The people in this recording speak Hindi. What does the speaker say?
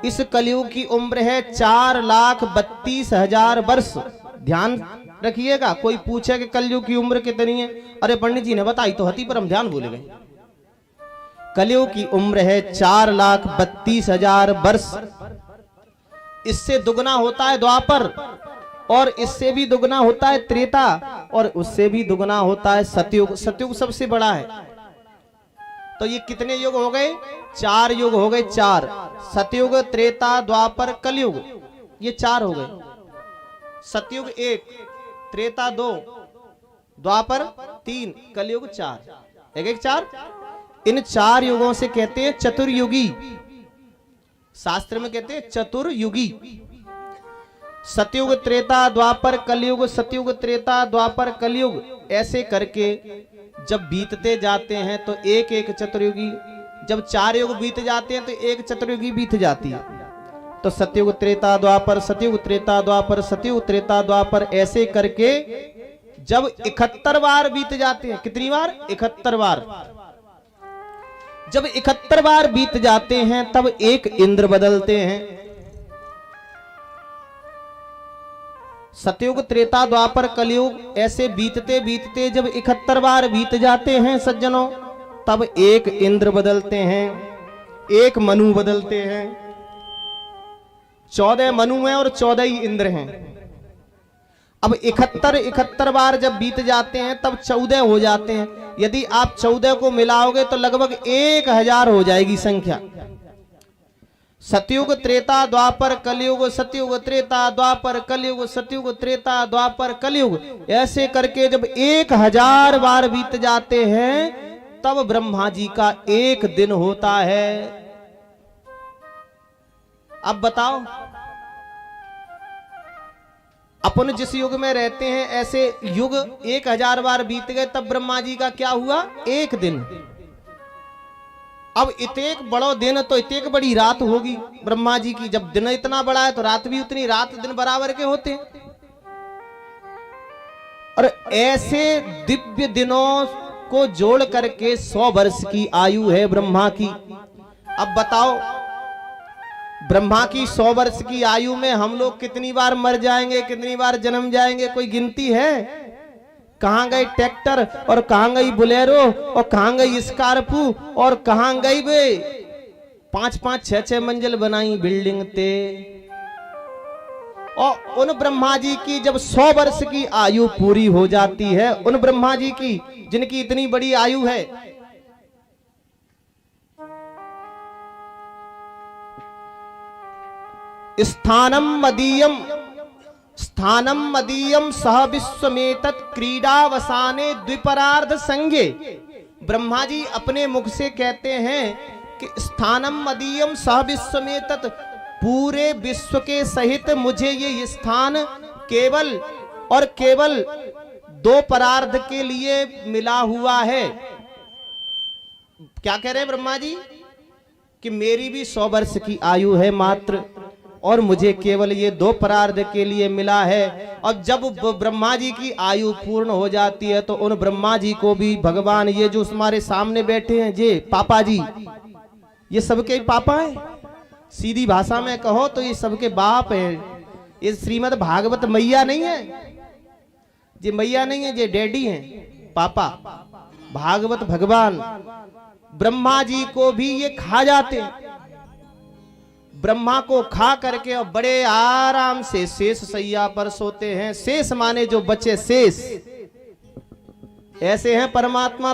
इस कलयुग की उम्र है 4,32,000 वर्ष। ध्यान रखिएगा, कोई पूछे कि कलयुग की उम्र कितनी है, अरे पंडित जी ने बताई तो हती, पर हम ध्यान भूल गए। कलयुग की उम्र है 4,32,000 वर्ष। इससे दुगना होता है द्वापर, और इससे भी दुगना होता है त्रेता, और उससे भी दुगना होता है सतयुग। सतयुग सबसे बड़ा है। तो ये कितने युग हो गए? 4 युग हो गए। 4, सतयुग, त्रेता, द्वापर, कलयुग, ये 4 हो गए। सतयुग 1, त्रेता 2, द्वापर 3, कलयुग 4, एक 4। इन 4 युगों से कहते हैं चतुर्युगी। शास्त्र में कहते हैं चतुर्युगी। सतयुग, त्रेता, द्वापर, कलयुग, सतयुग, त्रेता, द्वापर, कलयुग, ऐसे करके जब बीतते जाते हैं तो एक एक चतुर्युगी, जब 4 युग बीत जाते हैं तो एक चतुर्युगी बीत जाती है। तो सतयुग, त्रेता, द्वापर, सतयुग, त्रेता, द्वापर, सतयुग, त्रेता, द्वापर, ऐसे करके जब 71 बार बीत जाते हैं। कितनी बार? 71 बार। जब 71 बार बीत जाते हैं तब एक इंद्र बदलते हैं। सतयुग, त्रेता, द्वापर, कलयुग ऐसे बीतते बीतते जब 71 बार बीत जाते हैं सज्जनों, तब एक इंद्र बदलते हैं, एक मनु बदलते हैं। 14 मनु हैं और 14 ही इंद्र हैं। अब 71 बार जब बीत जाते हैं तब 14 हो जाते हैं। यदि आप 14 को मिलाओगे तो लगभग 1000 हो जाएगी संख्या। सतयुग, त्रेता, द्वापर, कलयुग, सतयुग, त्रेता, द्वापर, कलयुग, सतयुग, त्रेता, द्वापर, कलयुग, ऐसे करके जब 1000 बार बीत जाते हैं तब ब्रह्मा जी का एक दिन होता है। अब बताओ, अपन जिस युग में रहते हैं ऐसे युग 1000 बार बीत गए, तब ब्रह्मा जी का क्या हुआ? एक दिन। अब इतेक बड़ो दिन तो इतेक बड़ी रात होगी ब्रह्मा जी की। जब दिन इतना बड़ा है तो रात भी उतनी, रात दिन बराबर के होते हैं। और ऐसे दिव्य दिनों को जोड़ करके 100 वर्ष की आयु है ब्रह्मा की। अब बताओ, ब्रह्मा की 100 वर्ष की आयु में हम लोग कितनी बार मर जाएंगे, कितनी बार जन्म जाएंगे, कोई गिनती है? कहां गए ट्रैक्टर, और कहां गई बुलेरो, और कहां गई स्कॉर्पियो, और कहां गई बे 5-5, 6-6 मंजिल बनाई बिल्डिंग ते। और उन ब्रह्मा जी की जब 100 वर्ष की आयु पूरी हो जाती है, उन ब्रह्मा जी की जिनकी इतनी बड़ी आयु है, स्थानम मदीयम सह विश्वमेतत् क्रीडावसाने द्विपरार्ध संगे। ब्रह्मा जी अपने मुख से कहते हैं कि स्थानम मदीयम सह विश्वमेतत्, पूरे विश्व के सहित मुझे ये स्थान केवल और केवल 2 परार्ध के लिए मिला हुआ है। क्या कह रहे हैं ब्रह्मा जी? कि मेरी भी 100 वर्ष की आयु है मात्र, और मुझे केवल ये 2 परार्ध के लिए मिला है। अब जब ब्रह्मा जी की आयु पूर्ण हो जाती है तो उन ब्रह्मा जी को भी भगवान, ये जो हमारे सामने बैठे हैं ये पापा जी, ये सबके पापा हैं। सीधी भाषा में कहो तो ये सबके बाप हैं। ये श्रीमद् भागवत मैया नहीं है, ये मैया नहीं है, ये डैडी हैं, पापा। भागवत भगवान ब्रह्मा जी को भी ये खा जाते हैं। ब्रह्मा को खा करके और बड़े आराम से शेष सैया पर सोते हैं। शेष माने जो बचे शेष, ऐसे हैं परमात्मा।